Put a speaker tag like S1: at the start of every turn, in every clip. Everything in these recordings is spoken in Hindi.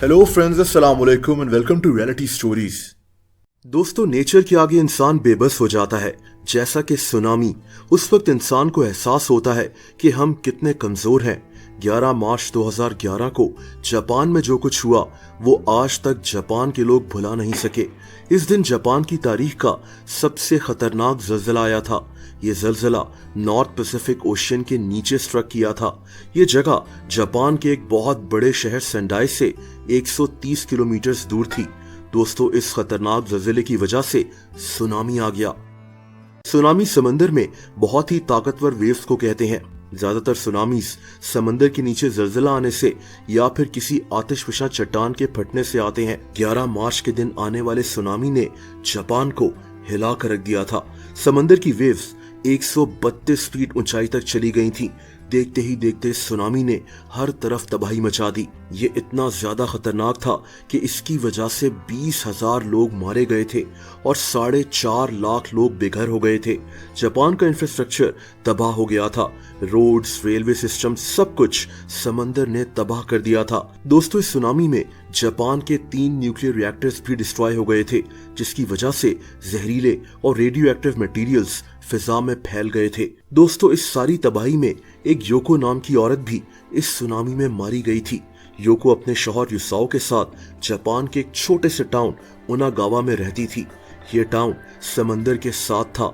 S1: हेलो फ्रेंड्स, अस्सलाम वालेकुम and welcome to reality stories. दोस्तों, नेचर के आगे इंसान बेबस हो जाता है, जैसा कि सुनामी। उस वक्त इंसान को एहसास होता है कि हम कितने कमजोर हैं। 11 मार्च 2011 को जापान में जो कुछ हुआ वो आज तक जापान के लोग भुला नहीं सके। इस दिन जापान की तारीख का सबसे खतरनाक जल्जला आया था। ये जल्जला नॉर्थ पैसिफिक ओशियन के नीचे स्ट्रक किया था। ये जगह जापान के एक बहुत बड़े शहर सेंडाई से 130 किलोमीटर दूर थी। दोस्तों, इस खतरनाक जल्जले की वजह से सुनामी आ गया। सुनामी समंदर में बहुत ही ताकतवर वेव्स को कहते हैं। ज्यादातर सुनामीज समंदर के नीचे जल्जला आने से या फिर किसी आतिशफशा चट्टान के फटने से आते हैं। 11 मार्च के दिन आने वाले सुनामी ने जापान को हिला कर रख दिया था। समंदर की वेव्स 132 फीट ऊंचाई तक चली गई थी। देखते ही देखते सुनामी ने हर तरफ तबाही मचा दी। ये इतना ज्यादा खतरनाक था कि इसकी वजह से 20,000 लोग मारे गए थे और 4.5 लाख लोग बेघर हो गए थे। जापान का इंफ्रास्ट्रक्चर तबाह हो गया था। रोड्स, रेलवे सिस्टम, सब कुछ समंदर ने तबाह कर दिया था। दोस्तों, इस सुनामी में जापान के 3 न्यूक्लियर रिएक्टर्स भी डिस्ट्रॉय हो गए थे, जिसकी वजह से जहरीले और रेडियो एक्टिव मटेरियल्स फिजा में फैल गए थे। दोस्तों, इस सारी तबाही में एक योको नाम की औरत भी इस सुनामी में मारी गई थी। योको अपने शौहर युसाओ के साथ जापान के एक छोटे से टाउन उनागावा में रहती थी। ये टाउन समंदर के साथ था।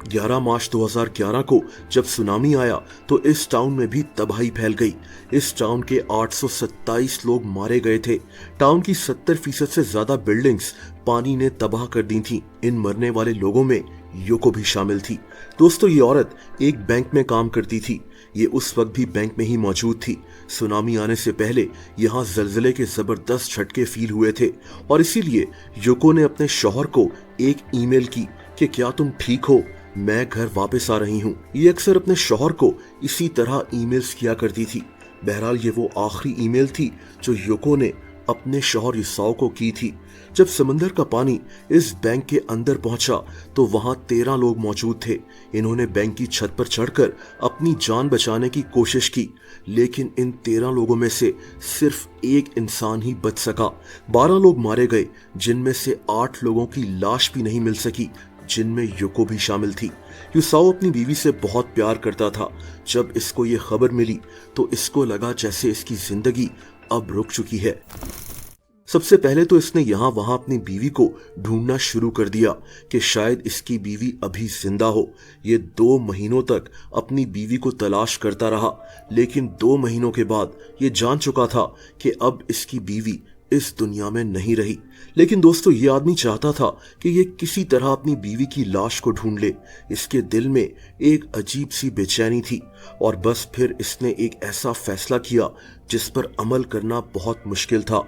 S1: 11 मार्च 2011 को जब सुनामी आया तो इस टाउन में भी तबाही फैल गई। इस टाउन के 827 लोग मारे गए थे। टाउन की 70% से ज्यादा बिल्डिंग्स पानी ने तबाह कर दी थी। इन मरने वाले लोगों में योको भी शामिल थी। दोस्तों, ये औरत एक बैंक में काम करती थी। ये उस वक्त भी बैंक में ही मौजूद थी। सुनामी आने से पहले यहाँ जल्जले के जबरदस्त झटके फील हुए थे और इसीलिए योको ने अपने शौहर को एक ईमेल की कि क्या तुम ठीक हो, मैं घर वापस आ रही हूँ। ये अक्सर अपने शौहर को इसी तरह ईमेल्स किया करती थी। बहरहाल ये वो आखिरी ईमेल थी जो योको ने अपने शौहर युसाओ को की थी। जब समंदर का पानी इस बैंक के अंदर पहुंचा तो वहां 13 लोग मौजूद थे। इन्होंने बैंक की छत पर चढ़कर अपनी जान बचाने की कोशिश की, लेकिन इन 13 लोगों में से सिर्फ एक इंसान ही बच सका। 12 लोग मारे गए, जिनमें से 8 लोगों की लाश भी नहीं मिल सकी, जिनमें योको भी शामिल थी। युसाओ अपनी बीवी से बहुत प्यार करता था। जब इसको ये खबर मिली तो इसको लगा जैसे इसकी जिंदगी अब रुक चुकी है। सबसे पहले तो इसने यहाँ वहां अपनी बीवी को ढूंढना शुरू कर दिया कि शायद इसकी बीवी अभी जिंदा हो। ये 2 महीनों तक अपनी बीवी को तलाश करता रहा, लेकिन 2 महीनों के बाद ये जान चुका था कि अब इसकी बीवी इस दुनिया में नहीं रही। लेकिन दोस्तों, ये आदमी चाहता था कि ये किसी तरह अपनी बीवी की लाश को ढूंढ ले। इसके दिल में एक अजीब सी बेचैनी थी और बस फिर इसने एक ऐसा फैसला किया जिस पर अमल करना बहुत मुश्किल था।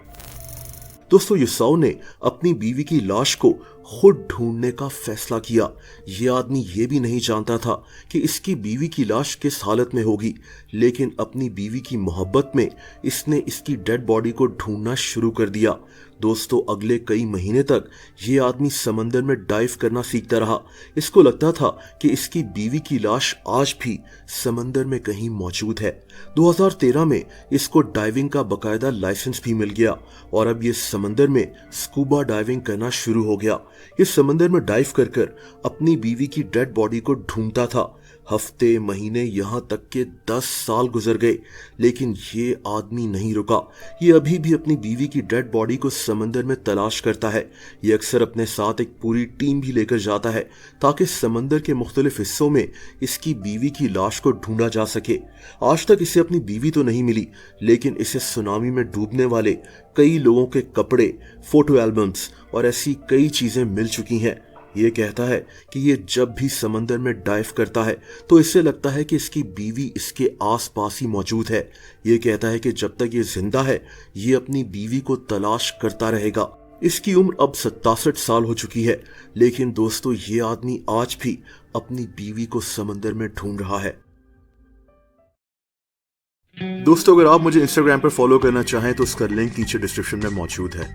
S1: दोस्तों, युसाओ ने अपनी बीवी की लाश को खुद ढूंढने का फैसला किया। यह आदमी ये भी नहीं जानता था कि इसकी बीवी की लाश किस हालत में होगी, लेकिन अपनी बीवी की मोहब्बत में इसने इसकी डेड बॉडी को ढूंढना शुरू कर दिया। दोस्तों, अगले कई महीने तक ये आदमी समंदर में डाइव करना सीखता रहा। इसको लगता था कि इसकी बीवी की लाश आज भी समंदर में कहीं मौजूद है। 2013 में इसको डाइविंग का बकायदा लाइसेंस भी मिल गया और अब ये समंदर में स्कूबा डाइविंग करना शुरू हो गया। ये समंदर में डाइव कर अपनी बीवी की डेड बॉडी को ढूंढता था। हफ्ते, महीने, यहाँ तक के 10 साल गुजर गए, लेकिन ये आदमी नहीं रुका। ये अभी भी अपनी बीवी की डेड बॉडी को समंदर में तलाश करता है। ये अक्सर अपने साथ एक पूरी टीम भी लेकर जाता है ताकि समंदर के मुख्तलिफ हिस्सों में इसकी बीवी की लाश को ढूंढा जा सके। आज तक इसे अपनी बीवी तो नहीं मिली, लेकिन इसे सुनामी में डूबने वाले कई लोगों के कपड़े, फोटो एल्बम्स और ऐसी कई चीजें मिल चुकी हैं। ये कहता है कि ये जब भी समंदर में डाइव करता है तो इसे लगता है कि इसकी बीवी इसके आसपास ही मौजूद है। ये कहता है कि जब तक ये जिंदा है ये अपनी बीवी को तलाश करता रहेगा। इसकी उम्र अब 67 साल हो चुकी है, लेकिन दोस्तों, ये आदमी आज भी अपनी बीवी को समंदर में ढूंढ रहा है। दोस्तों, अगर आप मुझे इंस्टाग्राम पर फॉलो करना चाहें तो उसका लिंक नीचे डिस्क्रिप्शन में मौजूद है।